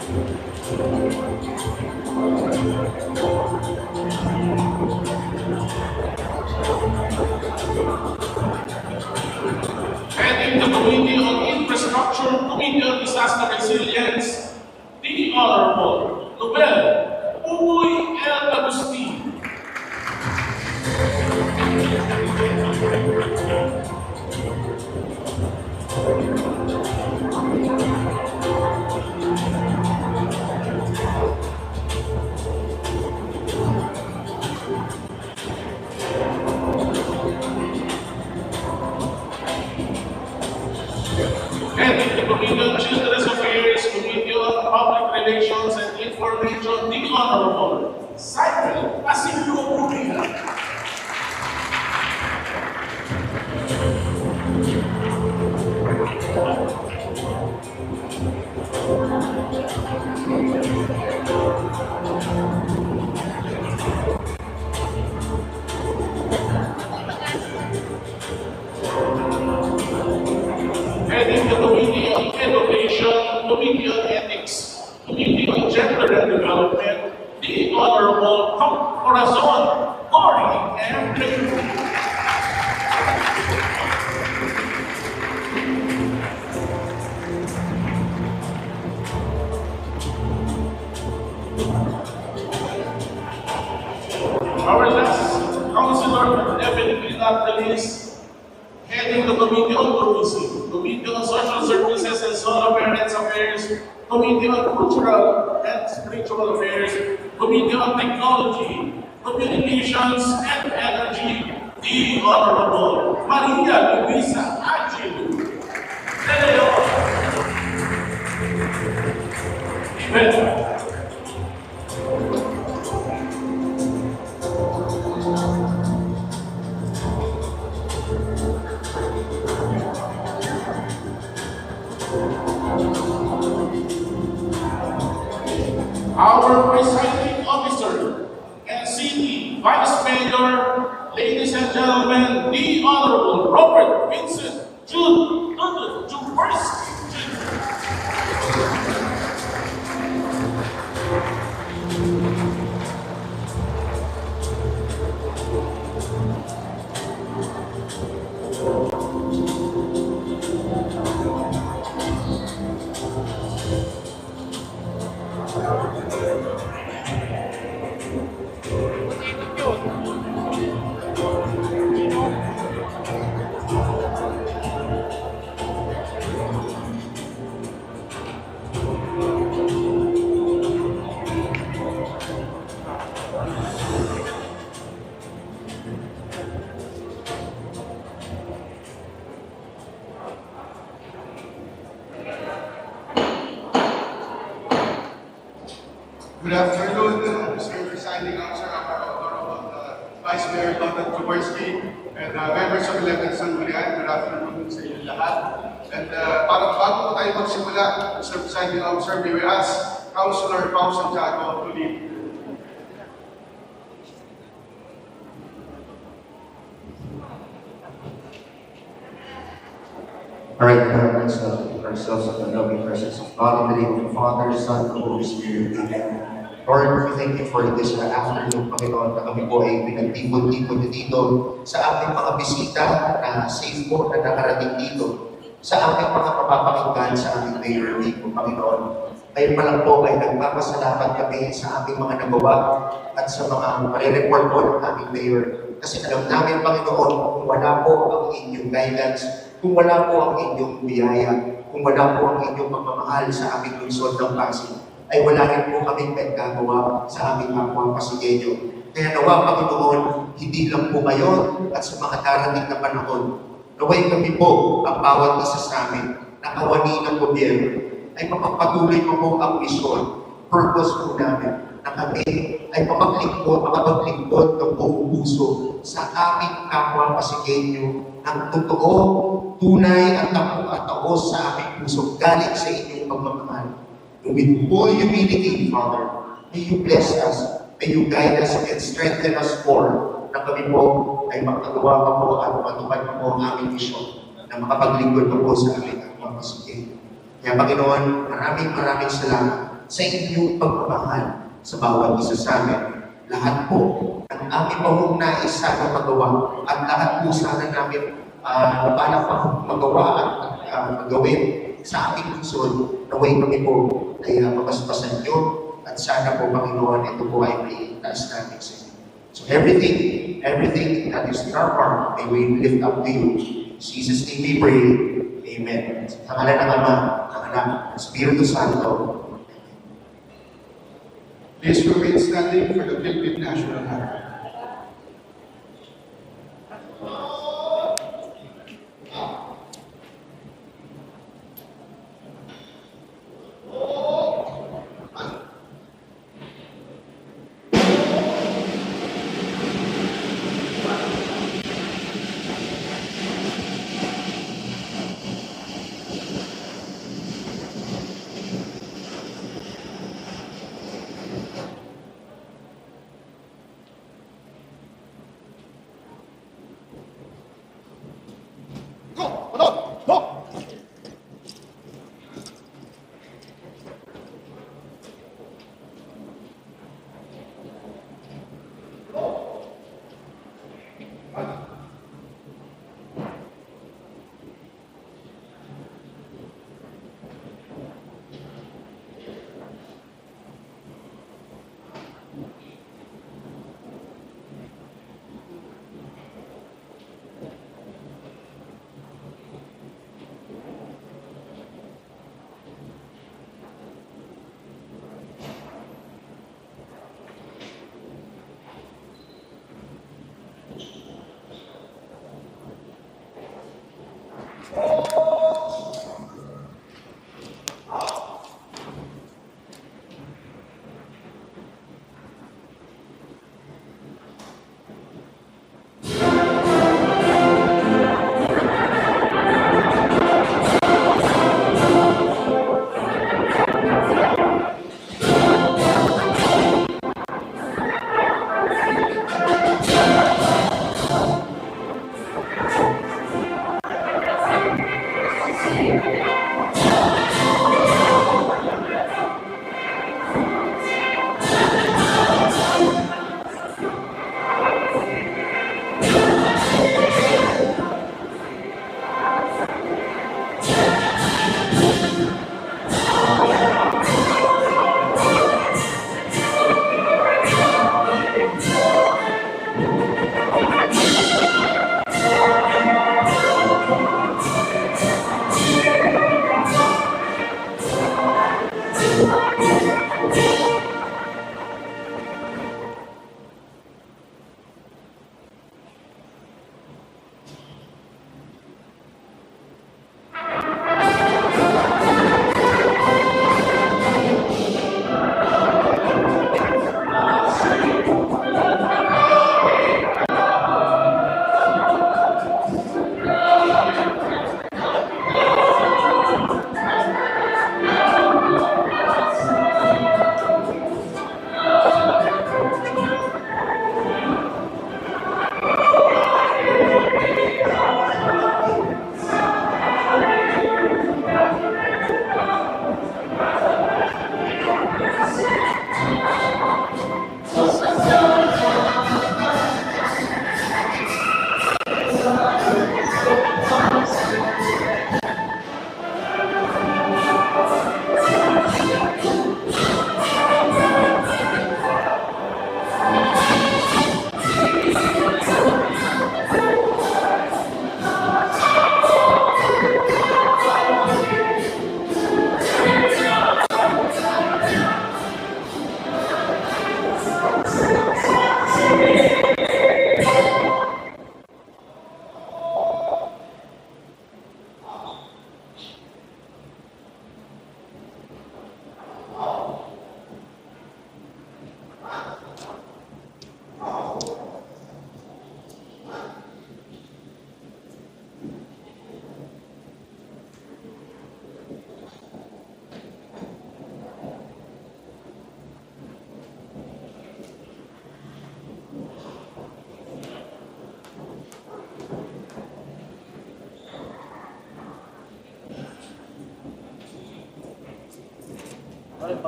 Heading the Committee on Infrastructure, Committee on Disaster Resilience, the Honorable Nobel Uy L. Agustin. Heading the Committee on Children's Affairs, Committee on Public Relations and Information, the Honorable Cycle Asilio Rubina. Heading the Committee on Invocation, Committee on Ethics, Committee on Gender and Development, the Honorable Corazon Cory M. Blake. Our last councilor, definitely not the least, heading the Committee on Tourism, Committee on Social Services and Solo Parents Affairs, Committee on Cultural and Spiritual Affairs, Committee on Technology, Communications and Energy, the Honorable Maria Luisa Angelu. Amen. Our presiding officer and city vice mayor, ladies and gentlemen, the Honorable Robert Vincent Jude Juberski. Good afternoon, Mr. Presiding Officer, Honorable Vice Mayor Vico Sotto, and members of 11th Sanggunian. Good afternoon sa inyo lahat. And bago tayo magsimula, Mr. Presiding Officer, may we ask Councilor Pao Santiago to lead. Alright, let's ourselves of the loving presence of God in the name of the Father, Son, and Holy Spirit. Amen. Lord, we thank you for this afternoon, Panginoon, na kami po ay pinagtipon-tipon dito sa aming mga bisita na safe po na nakarating dito, sa aming mga mapapakinggan sa aming Mayor Vico, Panginoon. Ngayon pa lang po ay nagpapasalamat kami sa aming mga nagawa at sa mga marireport po ng aming Mayor. Kasi alam namin, Panginoon, kung wala po ang inyong guidance, kung wala po ang inyong biyaya, kung wala po ang inyong pagmamahal sa aming lungsod ng Pasig, ay wala rin po kaming gagawa sa aming kapwa Pasigenyo. Kaya nawa, Panginoon, hindi lang po ngayon at sa mga darating na panahon, naway kami po ang bawat isa sa amin na kawani ng gobyerno ay mapagpatuloy mo po ang misyon, purpose po namin, na kami ay makapaglingkod ng buong puso sa aming kapwa Pasigenyo ng totoo, tunay at taos sa aming puso galing sa inyong pagmamahal. With full humility, Father, may you bless us, may you guide us and strengthen us more na kami po ay magkagawa pa po at matupad pa po ang aming mission na makapaglingkod pa po sa aming kapwa Pasigenyo. Kaya Panginoon, maraming salamat sa inyong pagmamahal sa bawat isa sa amin. Lahat po, ang aming pahong nais sana magawa at lahat po sana namin paano pa magawa at magawin sa aming lungsod, naway kami po ay mapaspasan nyo at sana po, Panginoon, ito po ay may taas namin sa inyo. So everything that is in our heart, may we lift up to you. In Jesus' name we pray. Amen. Sa ngalan ng Ama, ng Anak, ng Espiritu Santo. Please remain standing for the Philippine National Anthem.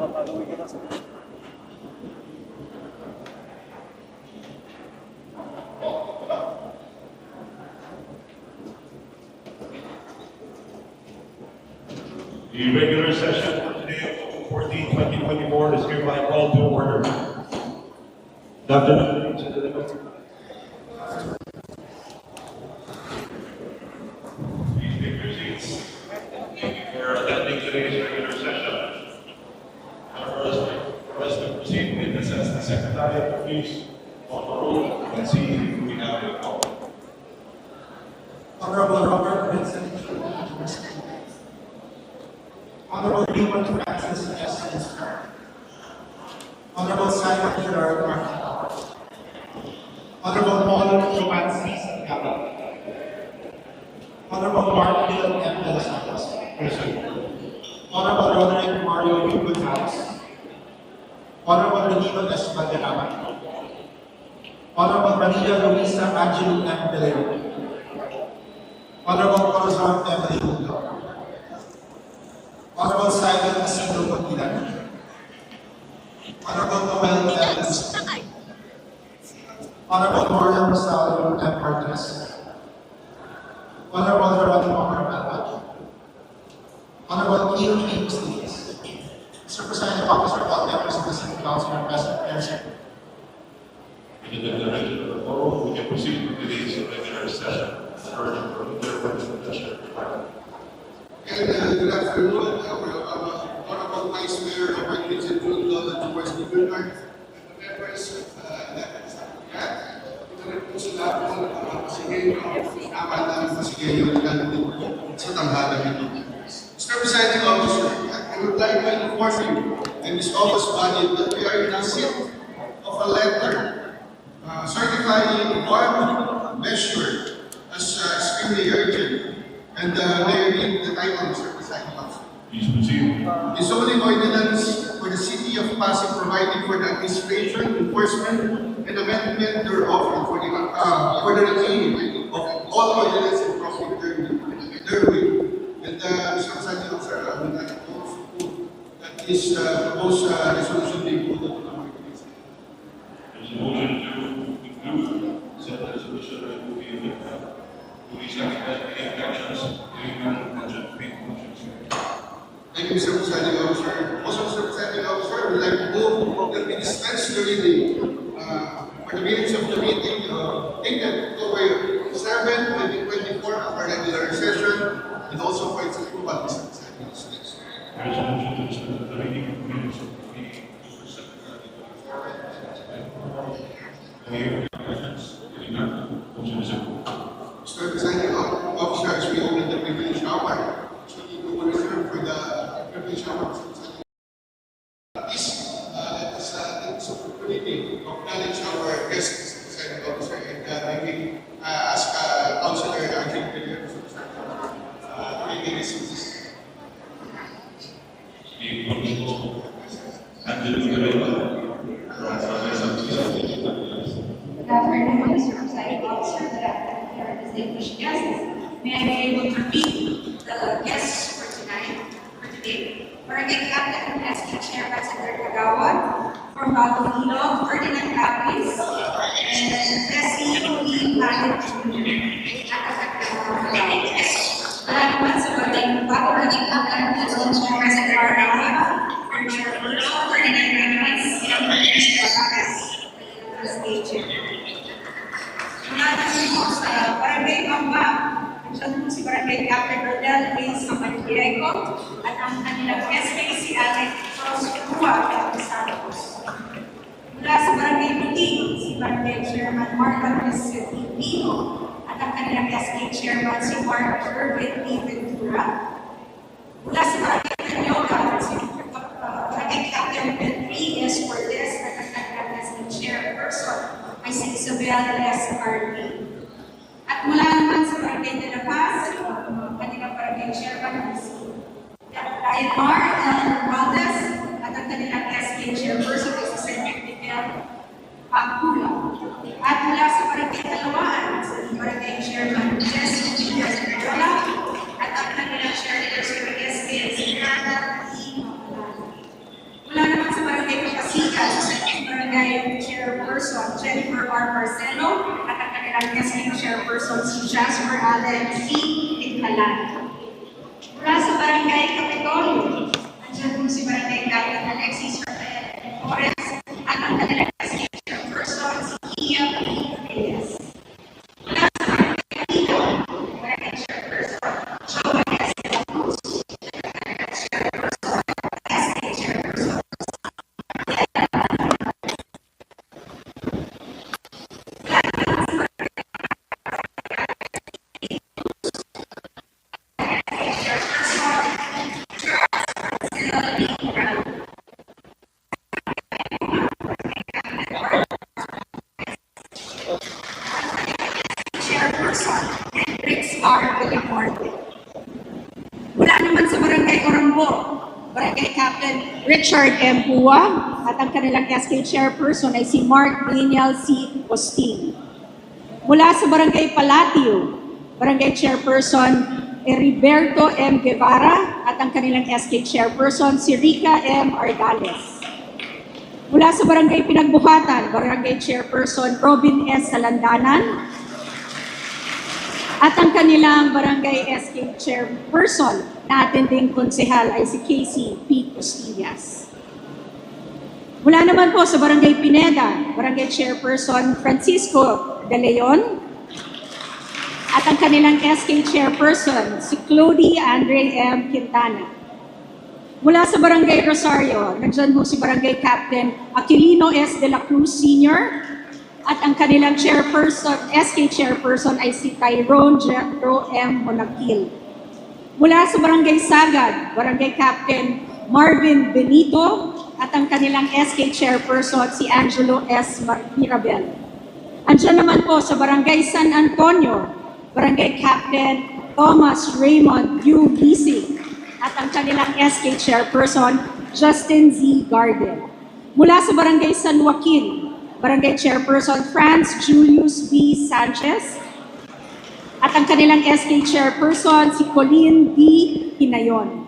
The regular session for today, October 14, 2024 is hereby called to order. Good afternoon, ladies and gentlemen. Please take your seats. Thank you for attending today's regular session. For us to proceed with this as the Secretary of the Police on the roll and see if we have a call. Honorable Robert Vincent, Honorable Raymond Francis S. Honorable Simon Gerard Martin, Honorable Paul Romansi Sangaba, Honorable Mark Bill M. De Los Santos, Honorable Roderick Mario Woodhouse, Honorable Benito S. Valderrama, Honorable Maria Luisa Angelou M. Peleo, Honorable Corazon Emily Hugo, Honorable Simon Isidro Contilan, Honorable Noel Evans, Honorable Mario Rosario M. Marquez, Honorable Geronimo Carvalho, Honorable Neil James Diaz, Mr. Presiding Officer, all members of the City Council are present here. In the direction of the floor, we can proceed with today's regular session. Good afternoon, Honorable Vice Mayor of our Region towards the Junior, and the members ito na po sila po Pasigayo, tama namin Pasigayo sa tanghalang ito. Mr. Presiding Officer, I would like to inform you and this office body that we are in a seat of a letter certifying one measure as extremely urgent, and they read the title, Mr. Presiding Officer. Please proceed. The zoning ordinance for the City of Pasig providing for the administration, enforcement, and amendment thereof, and for the repeal of all ordinances and profit therewith. And Mr. Presiding Officer, I would like to move that this proposed resolution be put to the market. There's a motion to include said resolution removing police actions, budget, motions. Thank you, Mr. Presiding Officer. Also, Mr. Presiding Officer, I would like to move that we dispense the reading for the minutes of the meeting taken October 7, 2024 of our regular session, and also for its approval, Mr. Presiding Officer. There is a motion to dispense the reading of the minutes of the meeting. Mayor, motion is approved. Mr. Presiding Officer, as we open the privilege hour, we will reserve for the privilege hour. Please, let us take this opportunity to acknowledge our guests, Mr. Presiding Officer, and I will ask Councilor Arjun Peleo to make this. Good afternoon, Mr. Presiding Officer. Good afternoon, distinguished guests. May I be able to read the guests for today? Barangay Captain and SK Chairman Senator Kagawad from Bagong Ilog, Ferdinand Capiz, and SEOE Planet Wala naman sa Barangay Captain and SK Chairman Senator Kagawad, Ferdinand Capiz, sa Barangay Pamba, nandiyan po si Barangay Captain Rodel Luis Campaniego at ang kanilang SK si Alex Rosua Santos. Mula sa Barangay Buting, si Barangay Chairman Marta Pino at ang kanilang SK Chairman si Mark Irvin P. Ventura. Mula sa Barangay Tanyoga, si Barangay Captain Enriquez Cortez at ang kanilang SK Chairperson ay si Isabel S. Arby. At mula naman sa Barangay de la Paz, kanilang Barangay Chairman si Daimar Valdez at ang kanilang SK Chairperson ay si Senator Miguel Pagula. At mula sa Barangay Talawaan, si Barangay Chairman Jesse Gilles Mediola at ang kanilang Chairperson ay SK si Hannah E. Mula Barangay Chairperson Jennifer R. Marcelo at ang kanilang guest chairperson si Jasper Allen C. Tignalan. Mula sa Barangay Capitolio, nandiyan po si Barangay Captain Alexis Rafael Torres at ang kanilang guest chairperson si Ia P. Reyes. Mula sa Barangay Capito, Barangay Chairperson Joe S. De La Cruz, Barangay Chairperson S.A. Chairperson Chairperson Hendrix R. Beliforte. Mula naman sa Barangay Orambo, Barangay Captain Richard M. Pua at ang kanilang SK Chairperson ay si Mark Daniel C. Postin. Mula sa Barangay Palatio, Barangay Chairperson Heriberto M. Guevara at ang kanilang SK Chairperson si Rica M. Ardales. Mula sa Barangay Pinagbuhatan, Barangay Chairperson Robin S. Salandanan at ang kanilang Barangay SK Chairperson na atending konsehal ay si Casey P. Costillas. Mula naman po sa Barangay Pineda, Barangay Chairperson Francisco De Leon at ang kanilang SK Chairperson si Clody Andre M. Quintana. Mula sa Barangay Rosario, nandiyan po si Barangay Captain Aquilino S. De La Cruz Sr. at ang kanilang chairperson, SK Chairperson ay si Tyrone Jethro M. Monakil. Mula sa Barangay Sagad, Barangay Captain Marvin Benito at ang kanilang SK Chairperson si Angelo S. Mirabel. Andiyan naman po sa Barangay San Antonio, Barangay Captain Thomas Raymond U. Gising at ang kanilang SK Chairperson Justin Z. Garden. Mula sa Barangay San Joaquin, Barangay Chairperson Franz Julius B. Sanchez at ang kanilang SK Chairperson si Colleen D. Hinayon.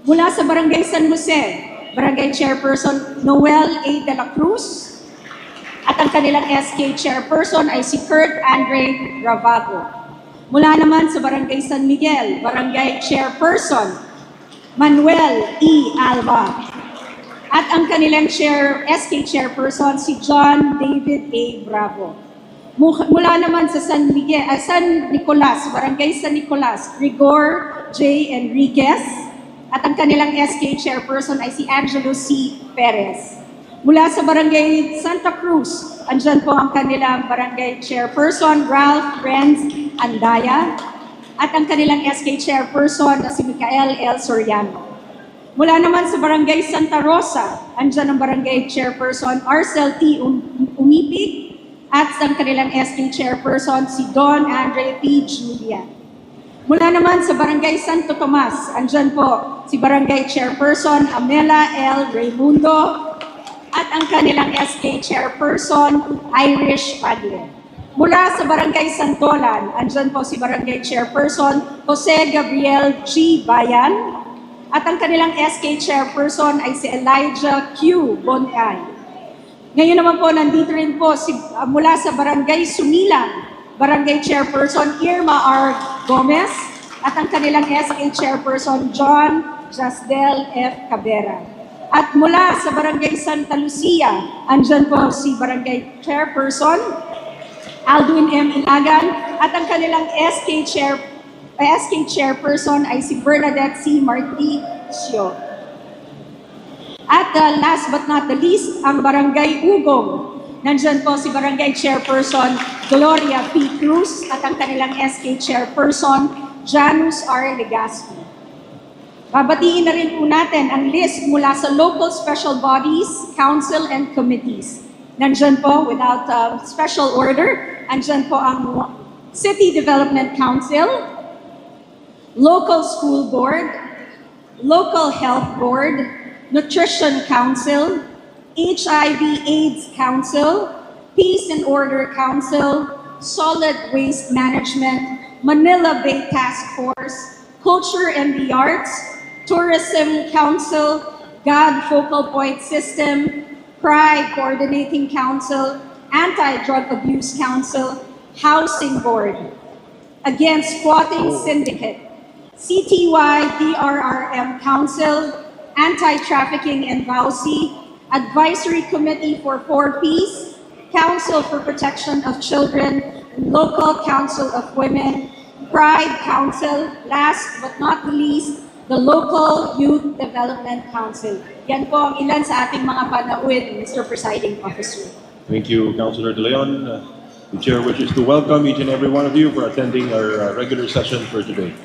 Mula sa Barangay San Jose, Barangay Chairperson Noel A. De La Cruz at ang kanilang SK Chairperson ay si Kurt Andre Ravago. Mula naman sa Barangay San Miguel, Barangay Chairperson Manuel E. Alba at ang kanilang SK Chairperson si John David A. Bravo. Mula naman sa San Nicolas, Barangay San Nicolas, Rigor J. Enriquez at ang kanilang SK Chairperson ay si Angelo C. Perez. Mula sa Barangay Santa Cruz, andyan po ang kanilang Barangay Chairperson Ralph Renz Andaya at ang kanilang SK Chairperson na si Michael L. Soriano. Mula naman sa Barangay Santa Rosa, andyan ang Barangay Chairperson Arcel T. Umipig at ang kanilang SK Chairperson si Don Andre P. Julia. Mula naman sa Barangay Santo Tomas, andyan po si Barangay Chairperson Amela L. Raimundo at ang kanilang SK Chairperson Irish Padle. Mula sa Barangay Santolan, andyan po si Barangay Chairperson Jose Gabriel G. Bayan at ang kanilang SK Chairperson ay si Elijah Q. Boncay. Ngayon naman po, nandito rin po mula sa Barangay Sumilang, Barangay Chairperson Irma R. Gomez at ang kanilang SK Chairperson John Jasdel F. Cabera. At mula sa Barangay Santa Lucia, andyan po si Barangay Chairperson Alduin M. Ilagan at ang kanilang SK Chairperson ay si Bernadette C. Marticio. At last but not the least, ang Barangay Ugong. Nandyan po si Barangay Chairperson Gloria P. Cruz at ang kanilang SK Chairperson Janus R. Legaspi. Babatiin na rin po natin ang list mula sa local special bodies, council, and committees. Nandyan po, without special order, andyan po ang City Development Council, Local School Board, Local Health Board, Nutrition Council, HIV/AIDS Council, Peace and Order Council, Solid Waste Management, Manila Bay Task Force, Culture and the Arts, Tourism Council, God Focal Point System, Pride Coordinating Council, Anti-Drug Abuse Council, Housing Board, Against Squatting Syndicate, CTY DRRM Council, Anti-Trafficking and VAUSI, Advisory Committee for 4Ps, Council for Protection of Children, and Local Council of Women, Pride Council, last but not the least, the Local Youth Development Council. Yan po ang ilan sa ating mga panauhin, Mr. Presiding Officer. Thank you, Councilor De Leon. The Chair wishes to welcome each and every one of you for attending our regular session for today.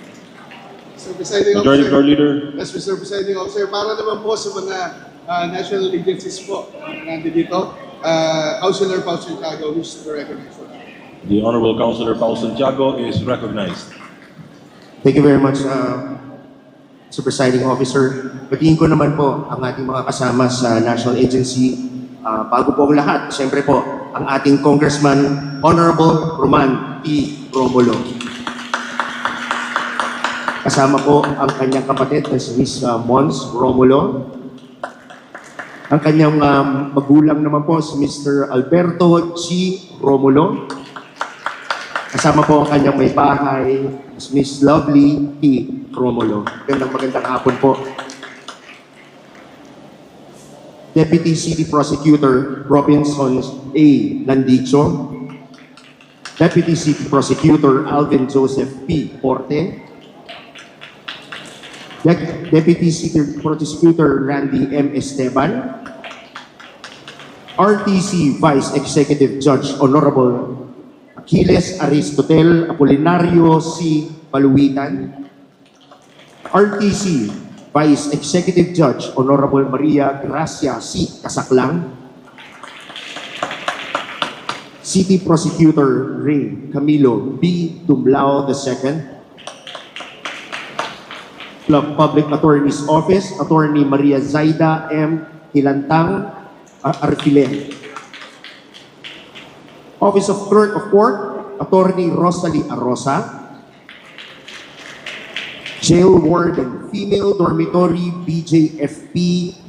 Mr. Presiding Majority Floor Officer, Leader. yes, Mr. Presiding Officer, para naman po sa mga national agencies po na nandito, Councilor Pao Santiago, who's to recognize for that. The Honorable Councilor Paul Santiago is recognized. Thank you very much, Mr. Presiding Officer. Batiin ko naman po ang ating mga kasama sa National Agency. Bago po ang lahat, siyempre po, ang ating Congressman, Honorable Roman P. Romulo. Kasama po ang kanyang kapatid na si Ms. Mons Romulo. Ang kanyang magulang naman po si Mr. Alberto G. Romulo. Kasama po ang kanyang may bahay, si Ms. Lovely P. Romulo. Magandang hapon po. Deputy City Prosecutor Robinson A. Landicho. Deputy City Prosecutor Alvin Joseph P. Porte. Deputy City Prosecutor Randy M. Esteban. RTC Vice Executive Judge Honorable Aquiles Aristotel Apolinario C. Paluitan. RTC Vice Executive Judge Honorable Maria Gracia C. Kasaklang. City Prosecutor Ray Camilo B. Tumlao II. Public Attorney's Office, Attorney Maria Zaida M. Hilantang Arfilen. Office of Clerk of Court, Attorney Rosalie Arrosa. Jail Warden, Female Dormitory, BJFP,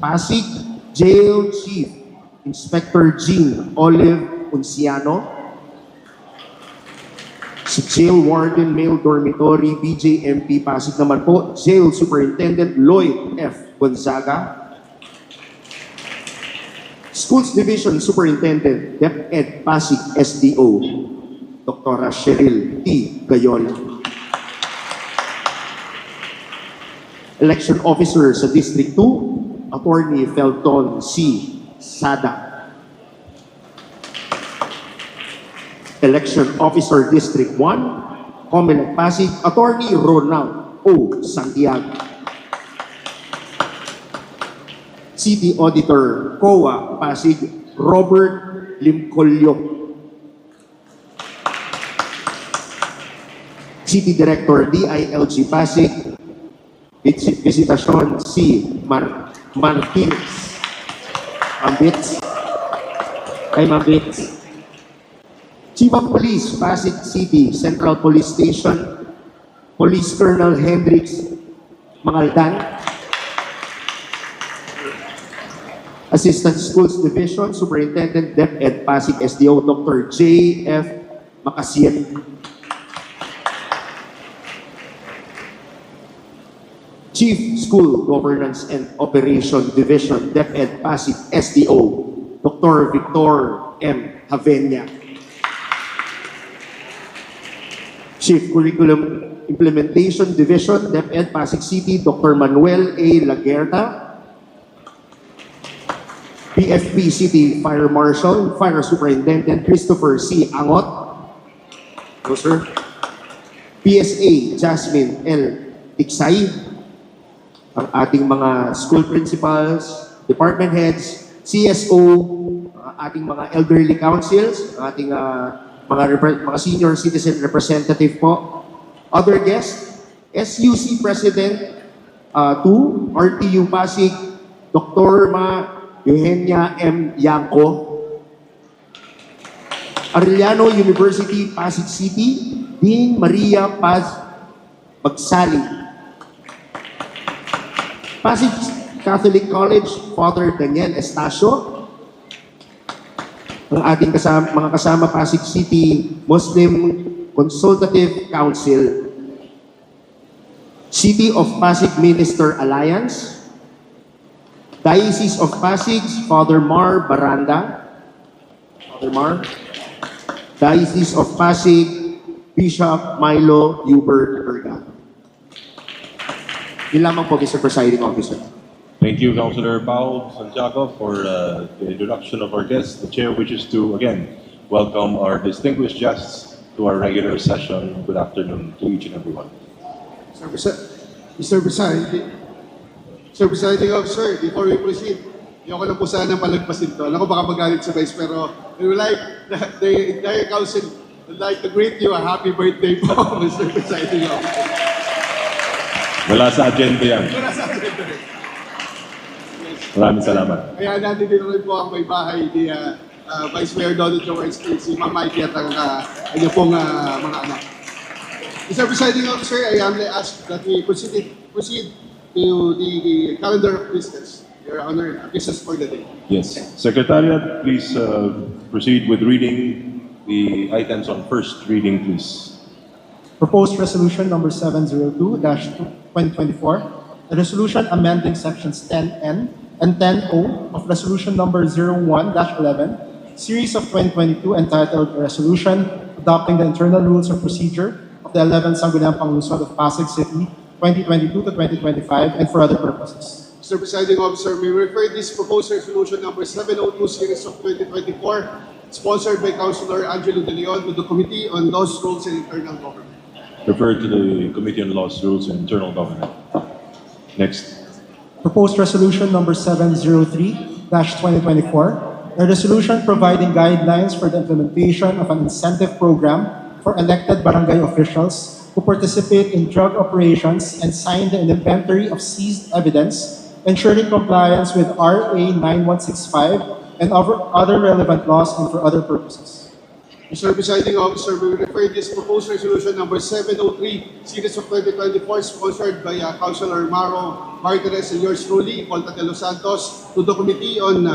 Pasig. Jail Chief, Inspector Jean Olive Unciano. Si Jail Warden, Male Dormitory, BJMP, Pasig naman po. Jail Superintendent Lloyd F. Gonzaga. Schools Division Superintendent, DepEd Pasig SDO, Dr. Cheryl T. Gayon. Election Officer sa District 2, Attorney Felton C. Sada. Election Officer District 1, Comelec Pasig, Attorney Ronald O. Santiago. City Auditor, COA Pasig, Robert Limcolio. City Director, DILG Pasig, Visitasyon C. Martinez. Mambits. Kay Mambits. Chief of Police, Pasig City, Central Police Station, Police Colonel Hendrix Mangaldan. Assistant Schools Division, Superintendent DepEd Pasig SDO, Dr. J.F. Macasiet. Chief School Governance and Operation Division, DepEd Pasig SDO, Dr. Victor M. Javenia. Chief Curriculum Implementation Division, DepEd Pasig City, Dr. Manuel A. Laguerta. PFP City Fire Marshal, Fire Superintendent Christopher C. Angot. No, sir. PSA Jasmine L. Tiksay. Ang ating mga school principals, department heads, CSO, ating mga elderly councils, ating mga senior citizen representative po. Other guests, SUC President 2, RTU Pasig, Dr. Eugenia M. Yanko. Arellano University, Pasig City, Dean Maria Paz Magsali. Pasig Catholic College, Father Daniel Estacio. ang ating mga kasama Pasig City Muslim Consultative Council, City of Pasig Minister Alliance, Diocese of Pasig, Father Mar Baranda, Father Mar, Diocese of Pasig, Bishop Milo Hubert Berga. Yun lamang po, Mr. Presiding Officer. Thank you, Councilor Pao Santiago, for the introduction of our guests. The Chair wishes to, again, welcome our distinguished guests to our regular session. Good afternoon to each and every one. Mr. Presiding Officer, before we proceed, ayoko lang po sana palagpasin to. Alam ko baka magalit sa Vice, pero we would like the entire Council would like to greet you a happy birthday po, Mr. Presiding Officer. Wala sa agenda yan. Wala sa agenda. Maraming salamat. Kaya natin din rin po ang may bahay ni Vice Mayor Donald Jaworski, si Ma'am Mikey at ang kanya pong mga anak. Mr. Presiding Officer, I humbly ask that we proceed to the calendar of business. Your Honor, business for the day. Yes. Secretariat, please proceed with reading the items on first reading, please. Proposed Resolution Number 702-2024, a resolution amending Sections 10N and 10O of Resolution Number 01-11, Series of 2022, entitled a Resolution Adopting the Internal Rules of Procedure of the 11th Sangguniang Pangunasan of Pasig City 2022 to 2025 and for other purposes. Mr. Presiding Officer, we refer this proposed resolution number 702 series of 2024, sponsored by Councilor Angelo De Leon, to the Committee on Laws, Rules, and Internal Government. Referred to the Committee on Laws, Rules, and Internal Government. Next. Proposed Resolution Number 703-2024, a resolution providing guidelines for the implementation of an incentive program for elected barangay officials who participate in drug operations and sign the inventory of seized evidence, ensuring compliance with RA 9165 and other relevant laws and for other purposes. Mr. Presiding Officer, we refer this proposed resolution number 703, series of 2024, sponsored by Councilor Maro Martinez and yours truly, Volta de los Santos, to the Committee on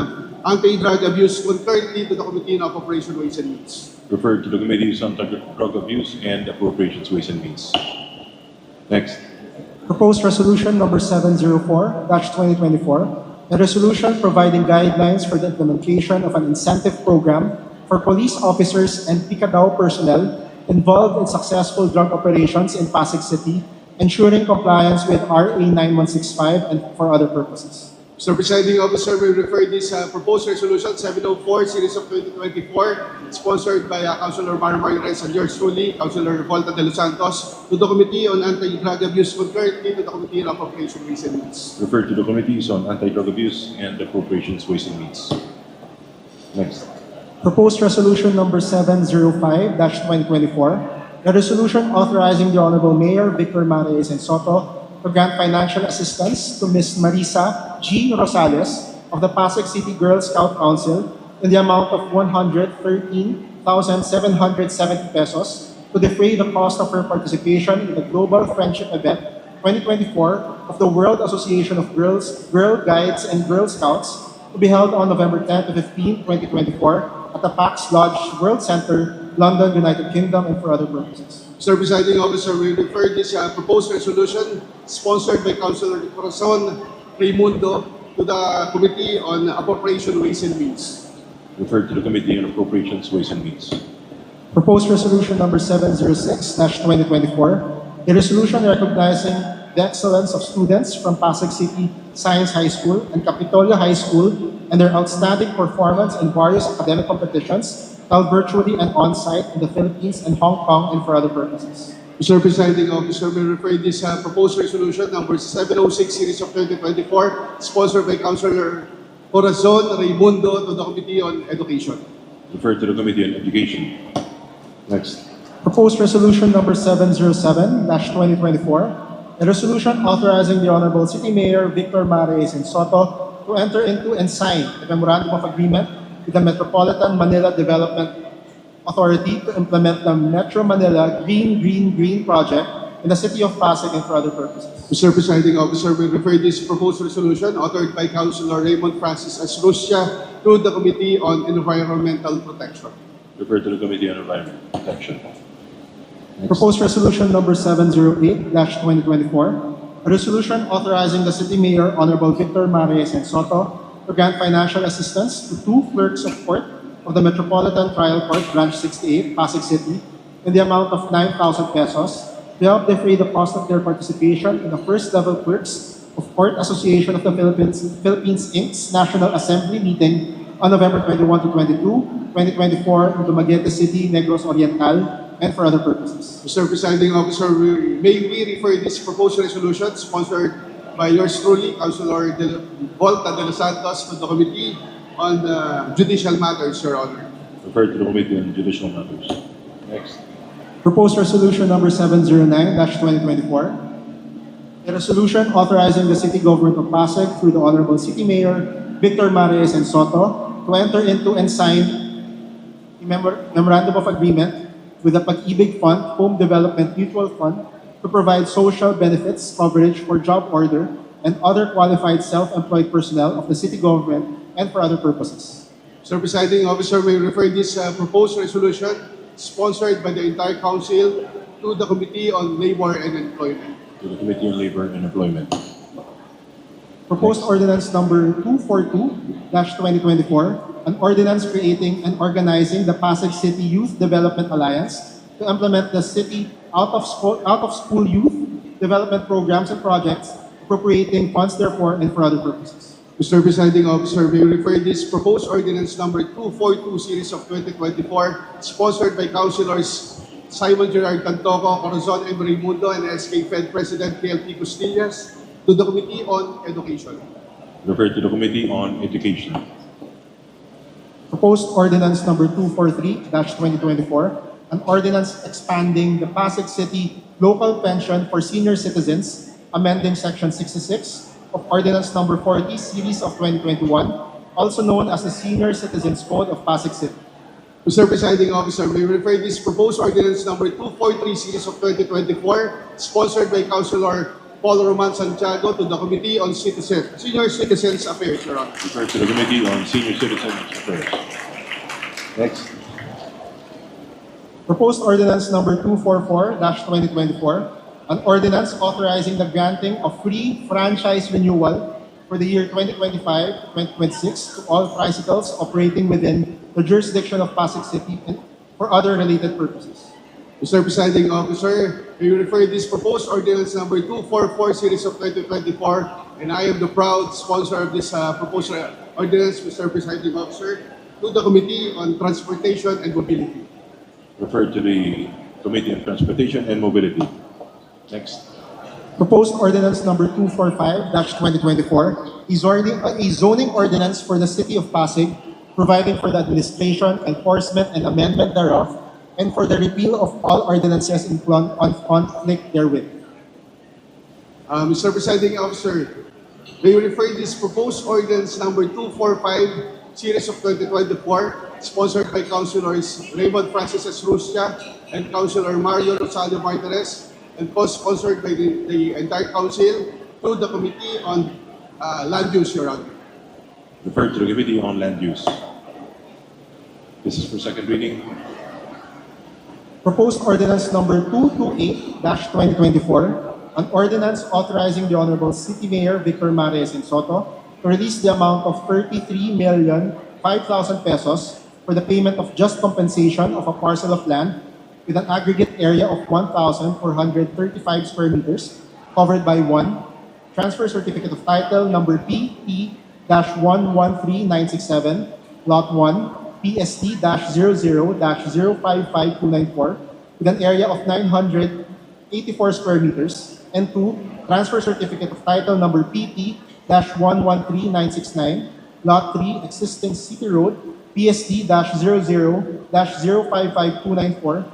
Anti-Drug Abuse, concurrently to the Committee on Operation Ways and Means. Referred to the Committees on Drug Abuse and Appropriations, Ways and Means. Next. Proposed Resolution Number 704-2024, a resolution providing guidelines for the implementation of an incentive program for police officers and Picadao personnel involved in successful drug operations in Pasig City, ensuring compliance with RA 9165 and for other purposes. Mr. Presiding Officer, we refer this proposed resolution 704, series of 2024, sponsored by Councilor Maro Martinez and yours truly, Councilor Volta de los Santos, to the Committee on Anti-Drug Abuse, concurrently to the Committee on Appropriations, Ways and Means. Referred to the Committees on Anti-Drug Abuse and Appropriations, Ways and Means. Next. Proposed Resolution Number 705-2024, a resolution authorizing the Honorable Mayor Vico Sotto to grant financial assistance to Ms. Marisa G. Rosales of the Pasig City Girl Scout Council in the amount of 113,770 pesos to defray the cost of her participation in the Global Friendship Event 2024 of the World Association of Girl Guides and Girl Scouts to be held on November 10 to 15, 2024 at the Pax Lodge World Center, London, United Kingdom, and for other purposes. Mr. Presiding Officer, we refer this proposed resolution sponsored by Councilor Corazon Raimundo to the Committee on Appropriations, Ways and Means. Referred to the Committee on Appropriations, Ways and Means. Proposed Resolution Number 706-2024, a resolution recognizing the excellence of students from Pasig City Science High School and Capitolia High School and their outstanding performance in various academic competitions held virtually and on-site in the Philippines and Hong Kong and for other purposes. Mr. Presiding Officer, we refer this proposed resolution number 706, series of 2024, sponsored by Councilor Corazon Raimundo to the Committee on Education. Referred to the Committee on Education. Next. Proposed Resolution Number 707-2024, a resolution authorizing the Honorable City Mayor Vico Sotto to enter into and sign a memorandum of agreement with the Metropolitan Manila Development Authority to implement the Metro Manila Green project in the city of Pasig and for other purposes. Mr. Presiding Officer, we refer this proposed resolution authored by Councilor Raymond Francis Asrusia to the Committee on Environmental Protection. Referred to the Committee on Environment Protection. Proposed resolution number 708-2024, a resolution authorizing the City Mayor Honorable Victor Marias and Sotto to grant financial assistance to 2 clerks of court of the Metropolitan Trial Court Branch 68, Pasig City, in the amount of 9,000 pesos to help defray the cost of their participation in the first level clerks of Court Association of the Philippines Inc.'s National Assembly meeting on November 21 to 22, 2024 in Dumaguete City, Negros Oriental, and for other purposes. Mr. Presiding Officer, may we refer this proposed resolution sponsored by yours truly, Councilor Volta de los Santos, to the Committee on Judicial Matters, Your Honor. Referred to the Committee on Judicial Matters. Next. Proposed resolution number 709-2024, a resolution authorizing the City Government of Pasig through the Honorable City Mayor Victor Marias and Sotto to enter into and sign a memorandum of agreement with the Pag-ibig Fund Home Development Mutual Fund to provide social benefits coverage for job order and other qualified self-employed personnel of the city government and for other purposes. Mr. Presiding Officer, we refer this proposed resolution sponsored by the entire Council to the Committee on Labor and Employment. To the Committee on Labor and Employment. Proposed ordinance number 242-2024, an ordinance creating and organizing the Pasig City Youth Development Alliance to implement the city out-of-school youth development programs and projects, appropriating funds therefore and for other purposes. Mr. Presiding Officer, we refer this proposed ordinance number 242 series of 2024, sponsored by Councilors Simon Gerard Tantoco, Corazon M. Raimundo, and SK Fed President KLP Costillas, to the Committee on Education. Referred to the Committee on Education. Proposed ordinance number 243-2024, an ordinance expanding the Pasig City local pension for senior citizens, amending Section 66 of Ordinance number 40, Series of 2021, also known as the Senior Citizens Code of Pasig City. Mr. Presiding Officer, we refer this proposed ordinance number 243 series of 2024, sponsored by Councilor Paul Roman Santiago, to the Committee on Senior Citizens Affairs, Your Honor. Referred to the Committee on Senior Citizens Affairs. Next. Proposed ordinance number 244-2024, an ordinance authorizing the granting of free franchise renewal for the year 2025-2026 to all tricycles operating within the jurisdiction of Pasig City and for other related purposes. Mr. Presiding Officer, we refer this proposed ordinance number 244 series of 2024, and I am the proud sponsor of this proposed ordinance, Mr. Presiding Officer, to the Committee on Transportation and Mobility. Referred to the Committee on Transportation and Mobility. Next. Proposed ordinance number 245-2024 is a zoning ordinance for the City of Pasig, providing for the administration, enforcement, and amendment thereof, and for the repeal of all ordinances in conflict therewith. Mr. Presiding Officer, may we refer this proposed ordinance number 245 series of 2024, sponsored by Councilors Raymond Francis S. Rustia and Councilor Mario Rosario Martinez, and co-sponsored by the entire Council, to the Committee on Land Use, Your Honor. Referred to the Committee on Land Use. This is for second reading. Proposed ordinance number 228-2024, an ordinance authorizing the Honorable City Mayor Victor Marias and Sotto to release the amount of 33,005,000 pesos for the payment of just compensation of a parcel of land with an aggregate area of 1,435 square meters, covered by 1. Transfer Certificate of Title number PT-113967, Lot 1, PST-00-055294, with an area of 984 square meters, and 2. Transfer Certificate of Title number PT-113969, Lot 3, Existing City Road, PST-00-055294,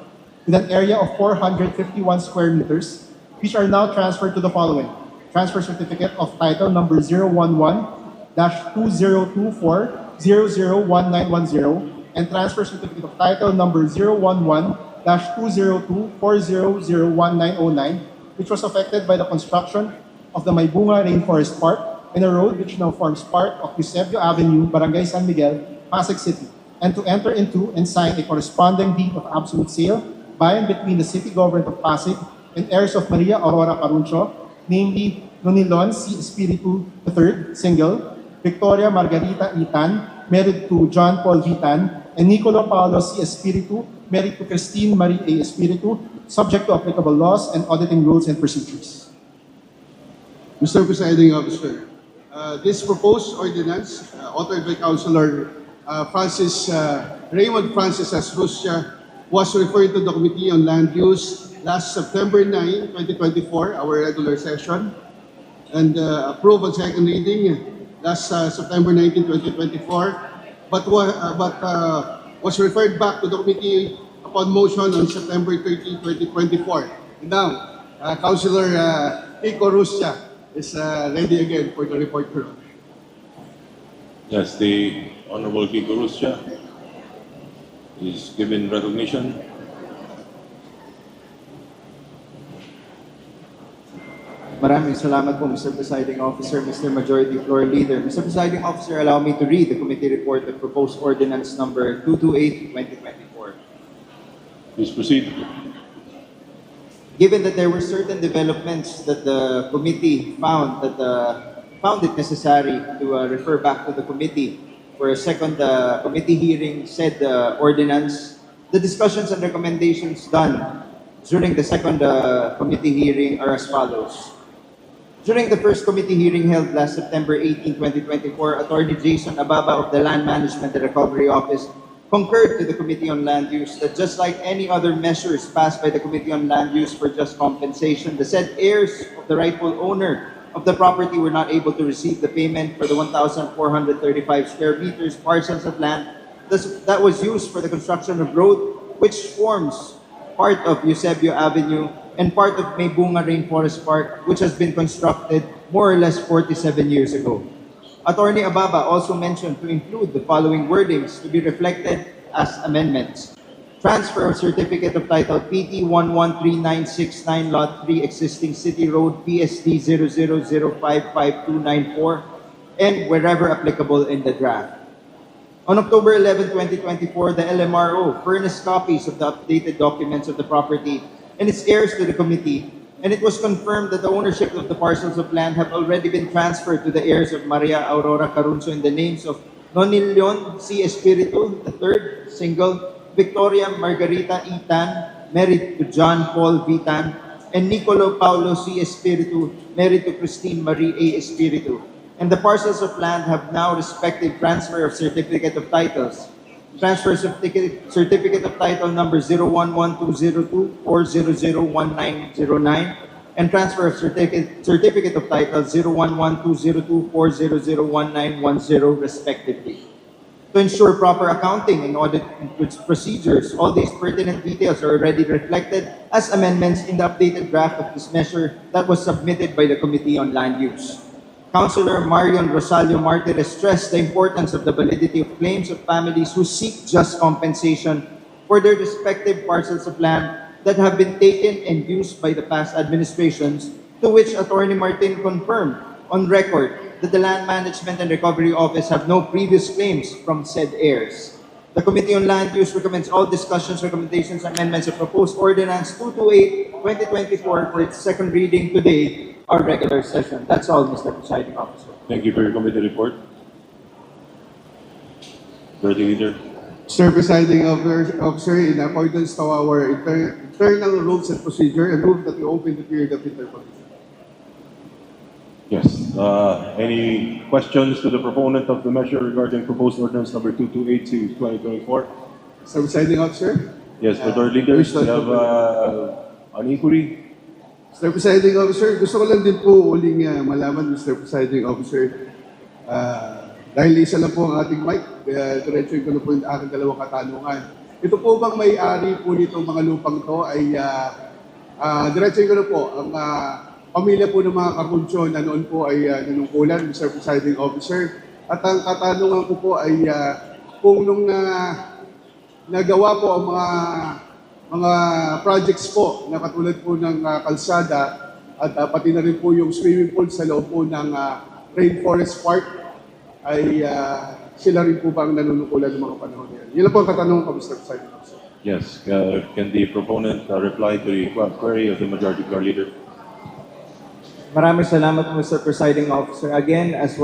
with an area of 451 square meters, which are now transferred to the following: Transfer Certificate of Title number 011-2024-001910, and Transfer Certificate of Title number 011-202-4001909, which was affected by the construction of the Maybunga Rainforest Park in a road which now forms part of Eusebio Avenue, Barangay San Miguel, Pasig City, and to enter into and sign a corresponding deed of absolute sale by and between the City Government of Pasig and heirs of Maria Aurora Caruncio, namely Nonilon C. Espiritu III, single, Victoria Margarita Itan, married to John Paul Vitan, and Nicolo Paolo C. Espiritu, married to Christine Marie A. Espiritu, subject to applicable laws and auditing rules and procedures. Mr. Presiding Officer, this proposed ordinance, authored by Councilor Raymond Francis Asrusia, was referred to the Committee on Land Use last September 9, 2024, our regular session, and approved on second reading last September 19, 2024, but was referred back to the committee upon motion on September 30, 2024. Now, Councilor Vico Sotto is ready again for the report. Yes, the Honorable Vico Sotto is given recognition. Maraming salamat po, Mr. Presiding Officer, Mr. Majority Floor Leader. Mr. Presiding Officer, allow me to read the committee report of proposed ordinance number 228-2024. Please proceed. Given that there were certain developments that the committee found it necessary to refer back to the committee for a second committee hearing said ordinance, the discussions and recommendations done during the second committee hearing are as follows. During the first committee hearing held last September 18, 2024, Attorney Jason Ababa of the Land Management and Recovery Office concurred to the Committee on Land Use that just like any other measures passed by the Committee on Land Use for just compensation, the said heirs of the rightful owner of the property were not able to receive the payment for the 1,435 square meters parcels of land that was used for the construction of road, which forms part of Eusebio Avenue and part of Maybunga Rainforest Park, which has been constructed more or less 47 years ago. Attorney Ababa also mentioned to include the following wordings to be reflected as amendments. Transfer of Certificate of Title PT 113969 Lot 3 Existing City Road PSD 00055294 and wherever applicable in the draft. On October 11, 2024, the LMRO furnished copies of the updated documents of the property and its heirs to the committee, and it was confirmed that the ownership of the parcels of land have already been transferred to the heirs of Maria Aurora Caruncio in the names of Nonilon C. Espiritu III, single, Victoria Margarita Itan, married to John Paul Vitan, and Nicolo Paulo C. Espiritu, married to Christine Marie A. Espiritu. And the parcels of land have now respective transfer of certificate of titles. Transfer certificate of title number 011202 or 001909 and transfer of certificate of title 011202 or 001910 respectively. To ensure proper accounting and audit procedures, all these pertinent details are already reflected as amendments in the updated draft of this measure that was submitted by the Committee on Land Use. Councilor Marion Rosalio Martirez stressed the importance of the validity of claims of families who seek just compensation for their respective parcels of land that have been taken and used by the past administrations, to which Attorney Martin confirmed on record that the Land Management and Recovery Office have no previous claims from said heirs. The Committee on Land Use recommends all discussions, recommendations, and amendments of proposed Ordinance 228-2024 for its second reading today, our regular session. That's all, Mr. Presiding Officer. Thank you for your committee report. Majority Leader. Mr. Presiding Officer, in accordance to our internal rules and procedure, I move that we open the period of interpolation. Yes. Any questions to the proponent of the measure regarding proposed ordinance number 228-2024? Mr. Presiding Officer? Yes, Majority Leader, you have an inquiry? Mr. Presiding Officer, gusto ko lang din po uling malaman, Mr. Presiding Officer, dahil isa lang po ang ating mic, diretso ko na po yung aking dalawang katanungan. Ito po bang may-ari po nitong mga lupang to ay, diretso ko na po, ang pamilya po ng mga Caruncio na noon po ay nanungkulan, Mr. Presiding Officer. At ang katanungan ko po ay kung nung nagawa po ang mga projects po na katulad po ng kalsada at pati na rin po yung swimming pool sa loob po ng Rainforest Park ay sila rin po ba ang nanunukulan ng mga panahon yan? Yun lang po ang katanungan ko, Mr. President. Yes, can the proponent reply to the query of the majority floor leader? Maraming salamat, Mr. Presiding Officer. Again, as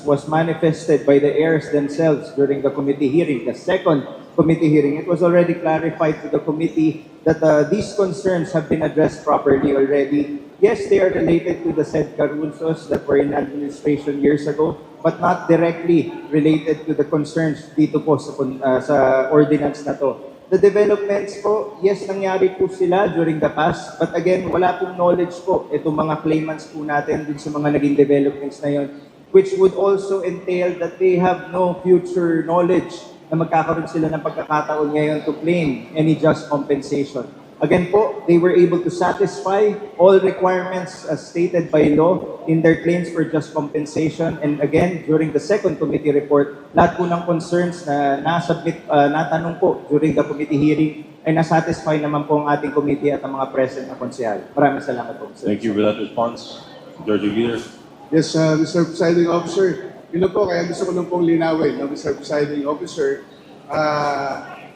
was manifested by the heirs themselves during the committee hearing, the second committee hearing, it was already clarified to the committee that these concerns have been addressed properly already. Yes, they are related to the said Carunsos that were in administration years ago, but not directly related to the concerns dito po sa ordinance na to. The developments po, yes, nangyari po sila during the past, but again, wala pong knowledge po itong mga claimants po natin dun sa mga naging developments na yun, which would also entail that they have no future knowledge na magkakaroon sila ng pagkakataon ngayon to claim any just compensation. Again po, they were able to satisfy all requirements as stated by law in their claims for just compensation. And again, during the second committee report, lahat po ng concerns na natanong po during the committee hearing ay nasatisfy naman po ang ating committee at ang mga present na konsehal. Maraming salamat po, Mr. Thank you for that response. Majority leader. Yes, Mr. Presiding Officer. Yun lang po, kaya gusto ko lang pong linawin, no, Mr. Presiding Officer,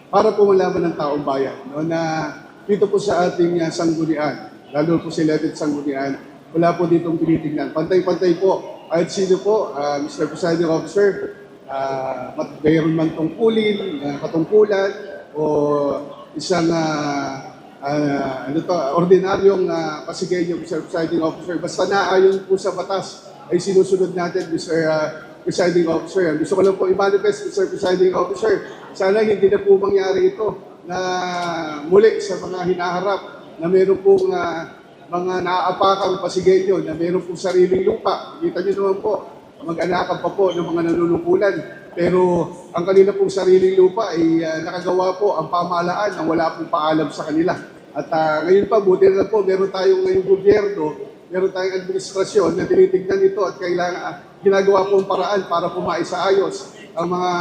para po malaman ng taong bayan, no, na dito po sa ating sanggunian, lalo po sa 11th sanggunian, wala po ditong tinitingnan. Pantay-pantay po. Kahit sino po, Mr. Presiding Officer, mayroon man tungkulin, katungkulan, o isang ordinaryong pasigenyo, Mr. Presiding Officer. Basta naayon po sa batas ay sinusunod natin, Mr. Presiding Officer. Gusto ko lang po i-manifest, Mr. Presiding Officer, sana hindi na po mangyari ito na muli sa mga hinaharap na meron pong mga naaapakang pasigenyo na meron pong sariling lupa. Kita nyo naman po, mag-anakan pa po ng mga nanunungkulan. Pero ang kanila pong sariling lupa ay nakagawa po ang pamahalaan na wala pong paalam sa kanila. At ngayon pa, buti na po, meron tayong ngayong gobyerno, meron tayong administrasyon na tinitignan ito at kailangan ginagawa po ang paraan para po maisaayos ang mga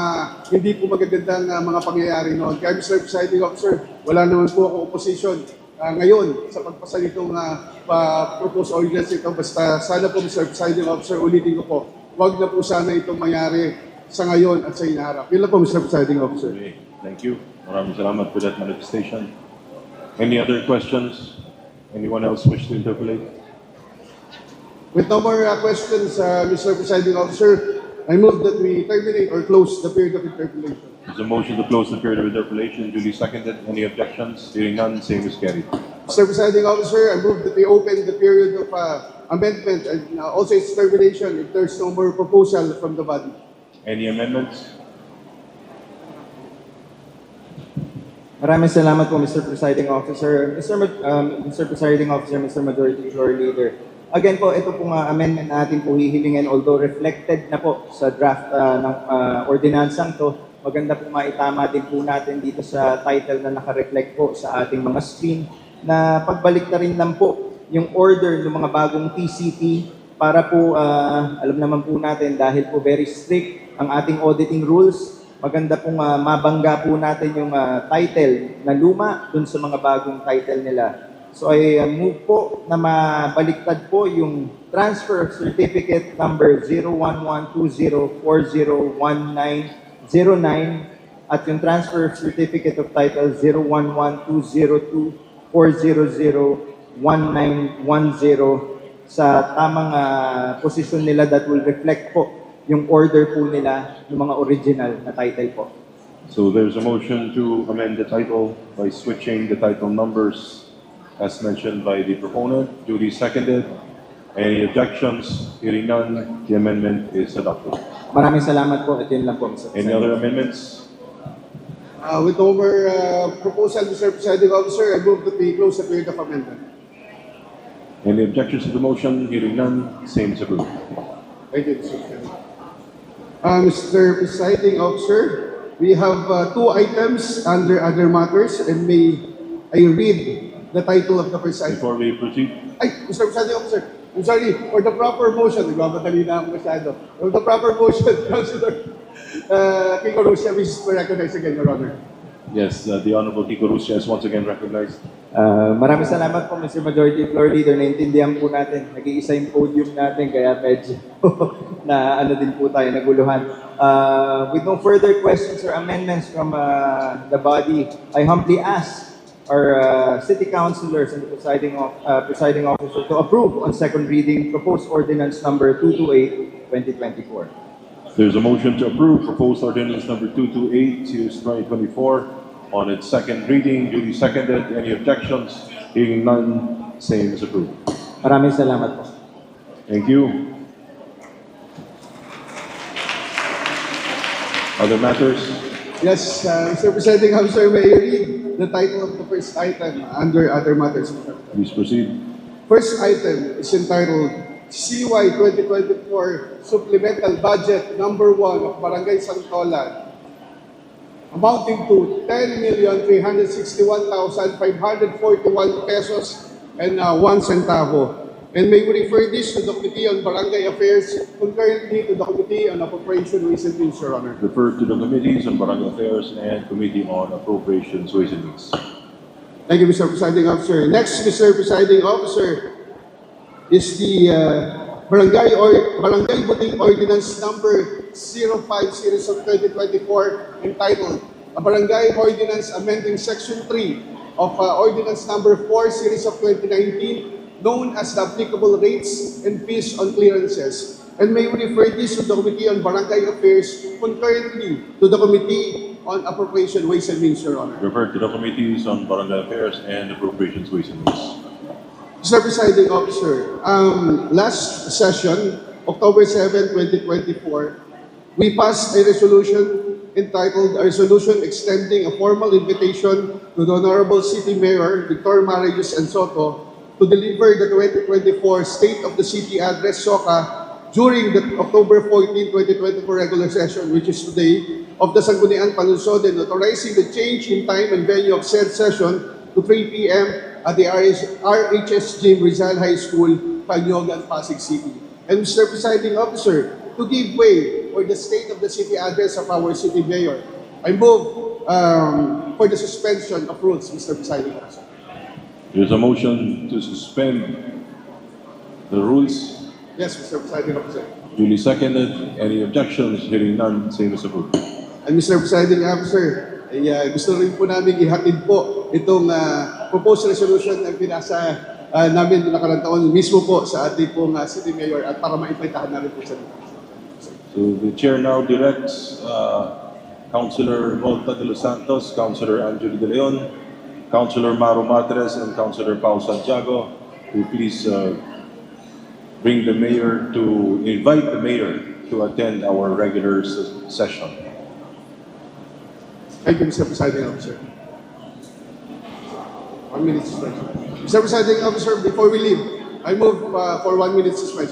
hindi po magagandang mga pangyayari noon. Kaya Mr. Presiding Officer, wala naman po ako opposition ngayon sa pagpasa nitong proposed ordinance ito. Basta sana po Mr. Presiding Officer, ulitin ko po, wag na po sana itong mangyari sa ngayon at sa hinaharap. Yun lang po Mr. Presiding Officer. Okay. Thank you. Maraming salamat for that manifestation. Any other questions? Anyone else wish to interpolate? With no more questions, Mr. Presiding Officer, I move that we terminate or close the period of interpellation. There's a motion to close the period of interpolation. Duly seconded. Any objections? Hearing none, same is carried. Mr. Presiding Officer, I move that we open the period of amendment and also its termination if there's no more proposal from the body. Any amendments? Maraming salamat po, Mr. Presiding Officer. Mr. Presiding Officer, Mr. Majority Floor Leader. Again po, ito pong amendment natin po hihilingin, although reflected na po sa draft ng ordinansang to, maganda po maitama din po natin dito sa title na naka-reflect po sa ating mga screen, na pagbalik na rin lang po yung order ng mga bagong TCT para po, alam naman po natin, dahil po very strict ang ating auditing rules, maganda pong mabangga po natin yung title na luma dun sa mga bagong title nila. So I move po na mabaliktad po yung transfer certificate number 01120401909 at yung transfer certificate of title 0112024001910 sa tamang posisyon nila that will reflect po yung order po nila ng mga original na title po. So there's a motion to amend the title by switching the title numbers as mentioned by the proponent. Duly seconded. Any objections? Hearing none, the amendment is adopted. Maraming salamat po at yun lang po, Mr. Any other amendments? With over proposal, Mr. Presiding Officer, I move that we close the period of amendment. Any objections to the motion? Hearing none, same is approved. Thank you, Mr. President. Mr. Presiding Officer, we have two items under other matters, and may I read the title of the first item. Before we proceed, Ay, Mr. Presiding Officer, I'm sorry, for the proper motion, nagmamadali na ako masyado. For the proper motion, Councilor Kiko Rusya wishes to recognize again, Your Honor. yes, the Honorable Kiko Rusya is once again recognized. Maraming salamat po, Mr. Majority Floor Leader. Naintindihan po natin. Nag-iisa yung podium natin, kaya medyo na ano din po tayo, naguluhan. With no further questions or amendments from the body, I humbly ask our city councilors and the presiding officer to approve on second reading proposed ordinance number 228, 2024. There's a motion to approve proposed ordinance number 228, series 2024 on its second reading, duly seconded. Any objections? Hearing none, same is approved. Maraming salamat po. Thank you. Other matters? Yes, Mr. Presiding Officer, may you read the title of the first item under other matters. Please proceed. First item is entitled CY 2024 Supplemental Budget Number 1 of Barangay Santolan, amounting to 10,361,541 pesos and 1 centavo. And may we refer this to the Committee on Barangay Affairs, concurrently to the Committee on Appropriation, Ways and Means, Your Honor. Refer to the committees on Barangay Affairs and Committee on Appropriations, Ways and Means. Thank you, Mr. Presiding Officer. Next, Mr. Presiding Officer, is the Barangay Buting Ordinance number 05 series of 2024 entitled a Barangay Ordinance amending Section 3 of Ordinance number 4 series of 2019 known as the applicable rates and fees on clearances. And may we refer this to the Committee on Barangay Affairs concurrently to the Committee on Appropriation, Ways and Means, Your Honor. Refer to the committees on Barangay Affairs and Appropriations, Ways and Means. Mr. Presiding Officer, last session, October 7, 2024, we passed a resolution entitled a resolution extending a formal invitation to the Honorable City Mayor Vico Sotto to deliver the 2024 State of the City Address SOCA during the October 14, 2024 regular session, which is today, of the Sangguniang Panunsod, authorizing the change in time and venue of said session to 3 p.m. at the RHS Gym Rizal High School, Panyogan, Pasig City. And Mr. Presiding Officer, to give way for the State of the City Address of our City Mayor, I move for the suspension of rules, Mr. Presiding Officer. There's a motion to suspend the rules. Yes, Mr. Presiding Officer. Duly seconded. Any objections? Hearing none, same is approved. And Mr. Presiding Officer, gusto rin po namin ihatid po itong proposed resolution na pinasa namin noong nakarang taon mismo po sa ating pong City Mayor at para maipaitahan namin po sa dito. So the chair now directs Councilor Volta de los Santos, Councilor Angelo de Leon, Councilor Maro Matres, and Councilor Pao Santiago to please invite the mayor to attend our regular session. Thank you, Mr. Presiding Officer. 1 minute suspension. Mr. Presiding Officer, before we leave, I move for 1 minute suspension.